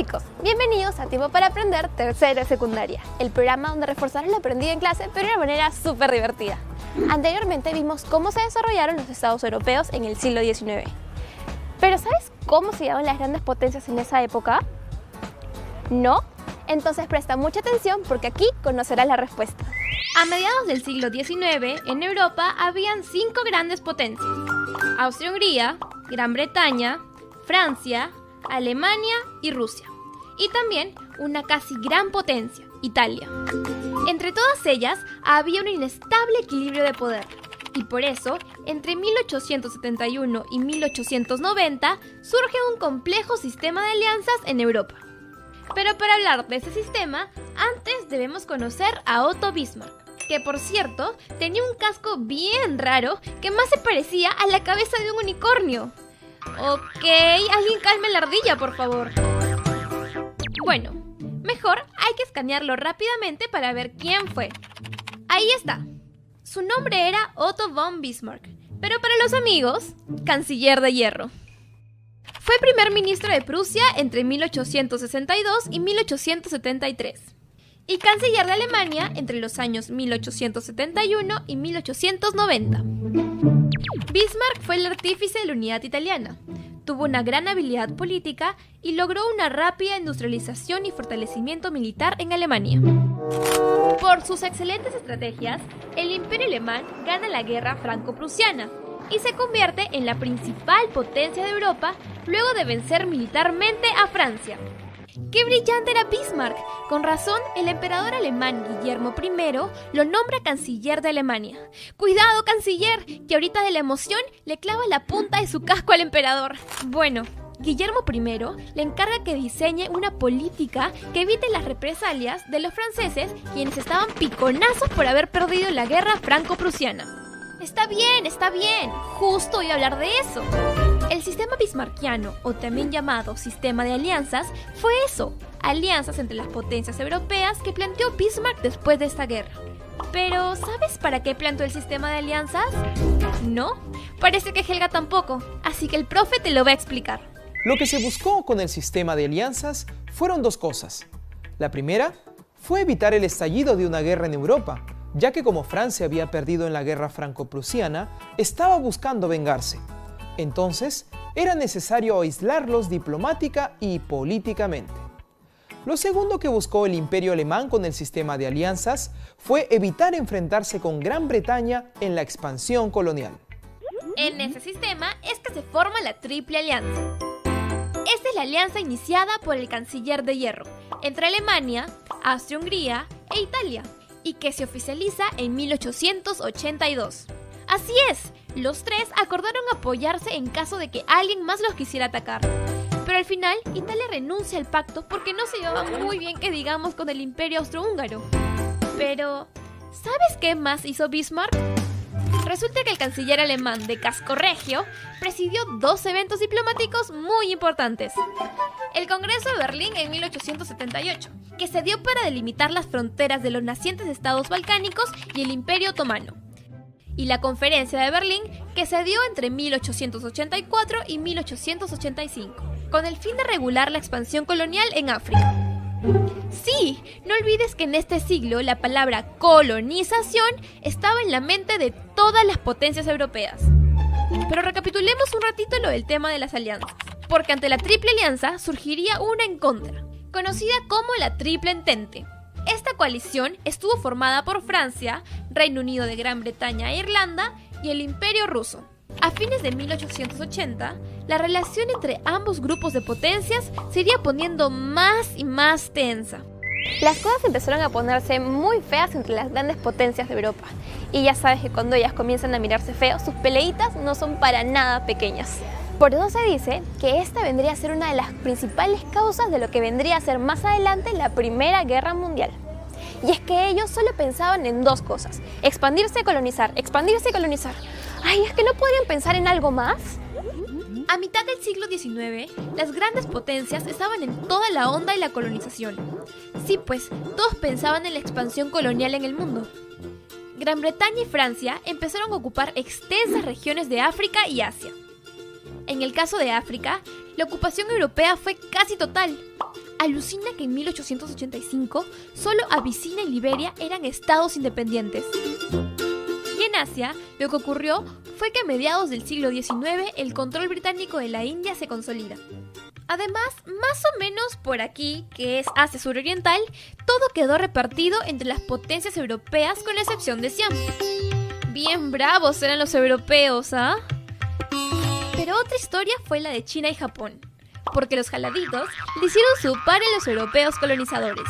chicos, bienvenidos a Tiempo para Aprender tercero de secundaria, el programa donde reforzarás lo aprendido en clase pero de una manera súper divertida. Anteriormente vimos cómo se desarrollaron los estados europeos en el siglo XIX. ¿Pero sabes cómo se llamaban las grandes potencias en esa época? ¿No? Entonces presta mucha atención porque aquí conocerás la respuesta. A mediados del siglo XIX, en Europa habían 5 grandes potencias: Austria-Hungría, Gran Bretaña, Francia, Alemania y Rusia. Y también una casi gran potencia, Italia. Entre todas ellas había un inestable equilibrio de poder. Y por eso, entre 1871 y 1890, surge un complejo sistema de alianzas en Europa. Pero para hablar de ese sistema, antes debemos conocer a Otto Bismarck, que por cierto, tenía un casco bien raro que más se parecía a la cabeza de un unicornio. Ok, alguien calme la ardilla, por favor. Bueno, mejor hay que escanearlo rápidamente para ver quién fue. Ahí está. Su nombre era Otto von Bismarck, pero para los amigos, canciller de hierro. Fue primer ministro de Prusia entre 1862 y 1873 y canciller de Alemania entre los años 1871 y 1890. Bismarck fue el artífice de la unidad italiana, tuvo una gran habilidad política y logró una rápida industrialización y fortalecimiento militar en Alemania. Por sus excelentes estrategias, el Imperio Alemán gana la guerra franco-prusiana y se convierte en la principal potencia de Europa luego de vencer militarmente a Francia. ¡Qué brillante era Bismarck! Con razón, el emperador alemán Guillermo I lo nombra canciller de Alemania. ¡Cuidado, canciller! Que ahorita de la emoción le clava la punta de su casco al emperador. Bueno, Guillermo I le encarga que diseñe una política que evite las represalias de los franceses, quienes estaban piconazos por haber perdido la guerra franco-prusiana. Está bien, justo iba a hablar de eso. El sistema bismarckiano, o también llamado sistema de alianzas, fue eso, alianzas entre las potencias europeas que planteó Bismarck después de esta guerra. Pero, ¿sabes para qué planteó el sistema de alianzas? ¿No? Parece que Helga tampoco, así que el profe te lo va a explicar. Lo que se buscó con el sistema de alianzas fueron dos cosas. La primera fue evitar el estallido de una guerra en Europa, ya que como Francia había perdido en la guerra franco-prusiana, estaba buscando vengarse. Entonces, era necesario aislarlos diplomática y políticamente. Lo segundo que buscó el Imperio Alemán con el sistema de alianzas fue evitar enfrentarse con Gran Bretaña en la expansión colonial. En ese sistema es que se forma la Triple Alianza. Esta es la alianza iniciada por el canciller de hierro entre Alemania, Austria-Hungría e Italia, y que se oficializa en 1882. Así es, los tres acordaron apoyarse en caso de que alguien más los quisiera atacar. Pero al final, Italia renuncia al pacto porque no se llevaba muy bien que digamos con el Imperio Austrohúngaro. Pero, ¿sabes qué más hizo Bismarck? Resulta que el canciller alemán de casco regio presidió 2 eventos diplomáticos muy importantes. El Congreso de Berlín en 1878, que se dio para delimitar las fronteras de los nacientes estados balcánicos y el Imperio Otomano. Y la Conferencia de Berlín, que se dio entre 1884 y 1885, con el fin de regular la expansión colonial en África. Sí, no olvides que en este siglo la palabra colonización estaba en la mente de todas las potencias europeas. Pero recapitulemos un ratito lo del tema de las alianzas, porque ante la Triple Alianza surgiría una en contra, conocida como la Triple Entente. Esta coalición estuvo formada por Francia, Reino Unido de Gran Bretaña e Irlanda y el Imperio Ruso. A fines de 1880, la relación entre ambos grupos de potencias se iría poniendo más y más tensa. Las cosas empezaron a ponerse muy feas entre las grandes potencias de Europa. Y ya sabes que cuando ellas comienzan a mirarse feo, sus peleitas no son para nada pequeñas. Por eso se dice que esta vendría a ser una de las principales causas de lo que vendría a ser más adelante la Primera Guerra Mundial. Y es que ellos solo pensaban en 2 cosas: expandirse y colonizar, expandirse y colonizar. Ay, ¿es que no podrían pensar en algo más? A mitad del siglo XIX, las grandes potencias estaban en toda la onda de la colonización. Sí, pues, todos pensaban en la expansión colonial en el mundo. Gran Bretaña y Francia empezaron a ocupar extensas regiones de África y Asia. En el caso de África, la ocupación europea fue casi total. A alucina que en 1885 solo Abisinia y Liberia eran estados independientes. Y en Asia, lo que ocurrió fue que a mediados del siglo XIX el control británico de la India se consolida. Además, más o menos por aquí, que es Asia suroriental, todo quedó repartido entre las potencias europeas con la excepción de Siam. Bien bravos eran los europeos, ¿ah? Pero otra historia fue la de China y Japón, porque los jaladitos le hicieron su par a los europeos colonizadores.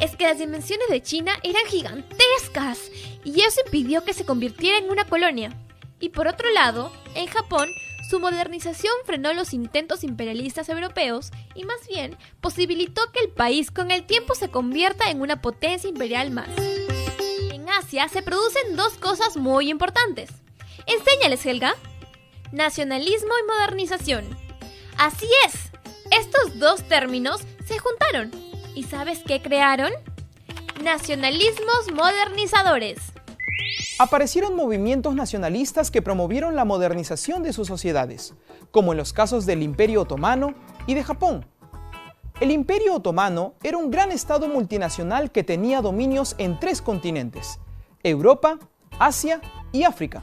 Es que las dimensiones de China eran gigantescas y eso impidió que se convirtiera en una colonia. Y por otro lado, en Japón, su modernización frenó los intentos imperialistas europeos y más bien posibilitó que el país con el tiempo se convierta en una potencia imperial más. En Asia se producen dos cosas muy importantes. Enséñales, Helga. Nacionalismo y modernización. Así es, estos dos términos se juntaron. ¿Y sabes qué crearon? Nacionalismos modernizadores. Aparecieron movimientos nacionalistas que promovieron la modernización de sus sociedades, como en los casos del Imperio Otomano y de Japón. El Imperio Otomano era un gran estado multinacional que tenía dominios en 3 continentes: Europa, Asia y África.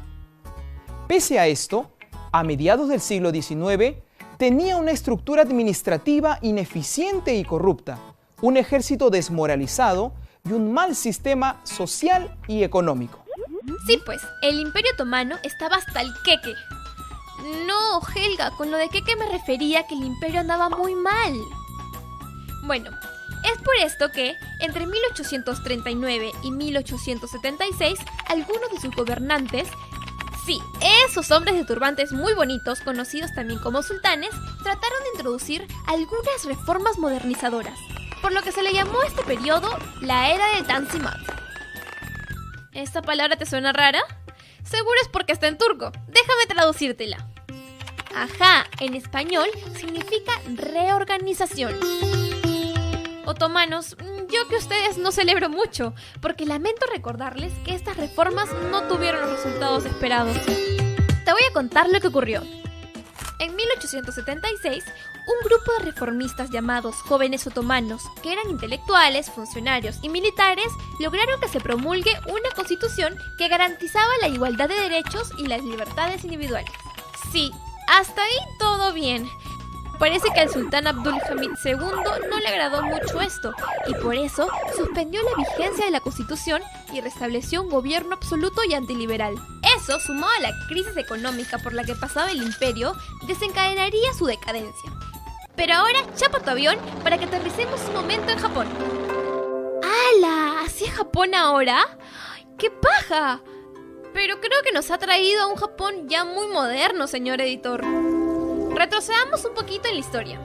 Pese a esto, a mediados del siglo XIX, tenía una estructura administrativa ineficiente y corrupta, un ejército desmoralizado y un mal sistema social y económico. Sí, pues, el Imperio Otomano estaba hasta el queque. No, Helga, con lo de queque me refería que el imperio andaba muy mal. Bueno, es por esto que, entre 1839 y 1876, algunos de sus gobernantes, sí, esos hombres de turbantes muy bonitos, conocidos también como sultanes, trataron de introducir algunas reformas modernizadoras, por lo que se le llamó a este periodo la Era del Tanzimat. ¿Esta palabra te suena rara? Seguro es porque está en turco. Déjame traducírtela. Ajá, en español significa reorganización. Otomanos, yo que ustedes no celebro mucho, porque lamento recordarles que estas reformas no tuvieron los resultados esperados. Te voy a contar lo que ocurrió. En 1876, un grupo de reformistas llamados jóvenes otomanos, que eran intelectuales, funcionarios y militares, lograron que se promulgue una constitución que garantizaba la igualdad de derechos y las libertades individuales. Sí, hasta ahí todo bien. Parece que al sultán Abdulhamid II no le agradó mucho esto y por eso suspendió la vigencia de la Constitución y restableció un gobierno absoluto y antiliberal. Eso, sumado a la crisis económica por la que pasaba el imperio, desencadenaría su decadencia. Pero ahora chapa tu avión para que aterricemos un momento en Japón. ¡Hala! ¿Así es Japón ahora? ¡Qué paja! Pero creo que nos ha traído a un Japón ya muy moderno, señor editor. Retrocedamos un poquito en la historia.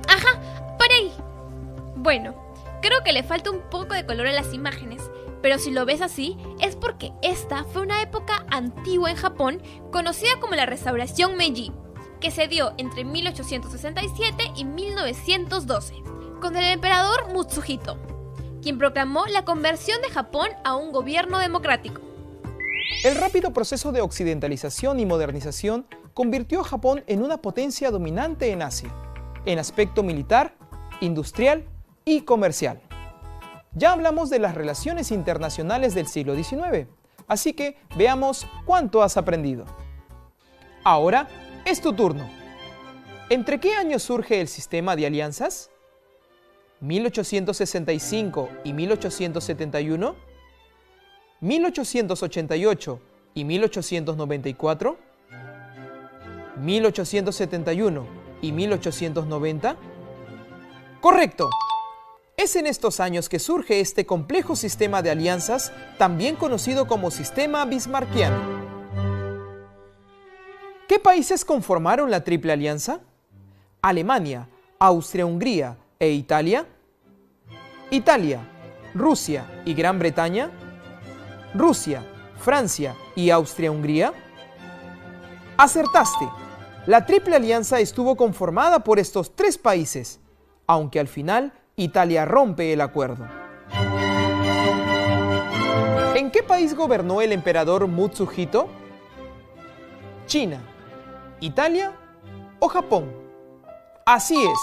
Ajá, para ahí. Bueno, creo que le falta un poco de color a las imágenes, pero si lo ves así, es porque esta fue una época antigua en Japón conocida como la Restauración Meiji, que se dio entre 1867 y 1912, con el emperador Mutsuhito, quien proclamó la conversión de Japón a un gobierno democrático. El rápido proceso de occidentalización y modernización convirtió a Japón en una potencia dominante en Asia, en aspecto militar, industrial y comercial. Ya hablamos de las relaciones internacionales del siglo XIX, así que veamos cuánto has aprendido. Ahora es tu turno. ¿Entre qué años surge el sistema de alianzas? ¿1865 y 1871? ¿1888 y 1894? ¿1871 y 1890? ¡Correcto! Es en estos años que surge este complejo sistema de alianzas, también conocido como sistema bismarckiano. ¿Qué países conformaron la Triple Alianza? ¿Alemania, Austria-Hungría e Italia? ¿Italia, Rusia y Gran Bretaña? ¿Rusia, Francia y Austria-Hungría? ¡Acertaste! La Triple Alianza estuvo conformada por estos 3 países, aunque al final Italia rompe el acuerdo. ¿En qué país gobernó el emperador Mutsuhito? ¿China, Italia o Japón? Así es,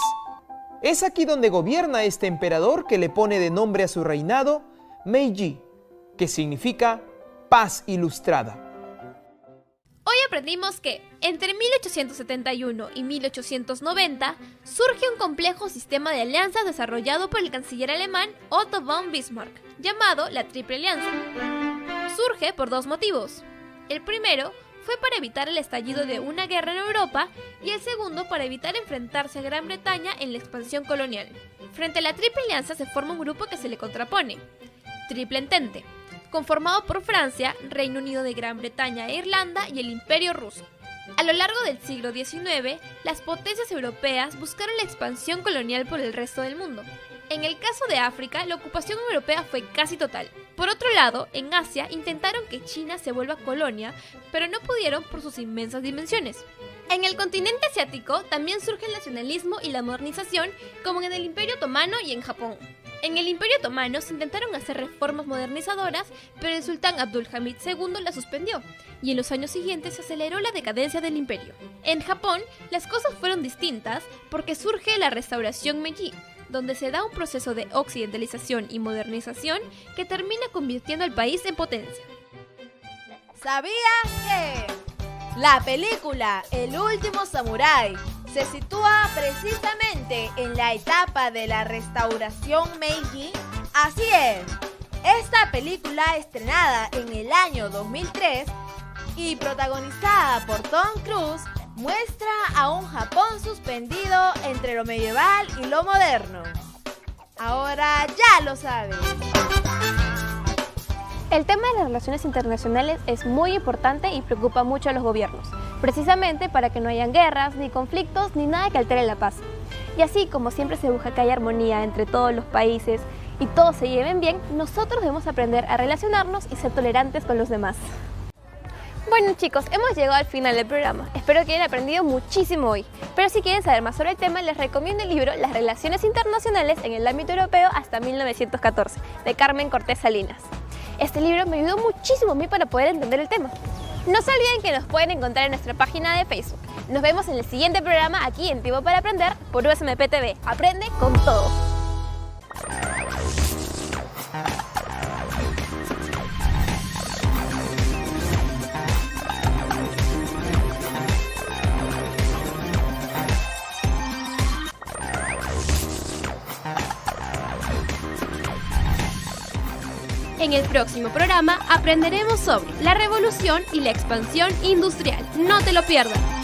Es aquí donde gobierna este emperador que le pone de nombre a su reinado Meiji, que significa paz ilustrada. Hoy aprendimos que entre 1871 y 1890 surge un complejo sistema de alianzas desarrollado por el canciller alemán Otto von Bismarck, llamado la Triple Alianza. Surge por dos motivos. El primero fue para evitar el estallido de una guerra en Europa y el segundo para evitar enfrentarse a Gran Bretaña en la expansión colonial. Frente a la Triple Alianza se forma un grupo que se le contrapone, Triple Entente, conformado por Francia, Reino Unido de Gran Bretaña e Irlanda y el Imperio Ruso. A lo largo del siglo XIX, las potencias europeas buscaron la expansión colonial por el resto del mundo. En el caso de África, la ocupación europea fue casi total. Por otro lado, en Asia intentaron que China se vuelva colonia, pero no pudieron por sus inmensas dimensiones. En el continente asiático también surge el nacionalismo y la modernización, como en el Imperio Otomano y en Japón. En el Imperio Otomano se intentaron hacer reformas modernizadoras, pero el sultán Abdulhamid II las suspendió, y en los años siguientes se aceleró la decadencia del imperio. En Japón, las cosas fueron distintas porque surge la restauración Meiji, donde se da un proceso de occidentalización y modernización que termina convirtiendo al país en potencia. ¿Sabías que la película El último samurái se sitúa precisamente en la etapa de la restauración Meiji? Así es, esta película estrenada en el año 2003 y protagonizada por Tom Cruise muestra a un Japón suspendido entre lo medieval y lo moderno. Ahora ya lo sabes. El tema de las relaciones internacionales es muy importante y preocupa mucho a los gobiernos, precisamente para que no hayan guerras, ni conflictos, ni nada que altere la paz. Y así como siempre se busca que haya armonía entre todos los países y todos se lleven bien, nosotros debemos aprender a relacionarnos y ser tolerantes con los demás. Bueno chicos, hemos llegado al final del programa. Espero que hayan aprendido muchísimo hoy. Pero si quieren saber más sobre el tema, les recomiendo el libro Las relaciones internacionales en el ámbito europeo hasta 1914, de Carmen Cortés Salinas. Este libro me ayudó muchísimo a mí para poder entender el tema. No se olviden que nos pueden encontrar en nuestra página de Facebook. Nos vemos en el siguiente programa aquí en Tiempo para Aprender por USMP TV. Aprende con todo. En el próximo programa aprenderemos sobre la revolución y la expansión industrial. No te lo pierdas.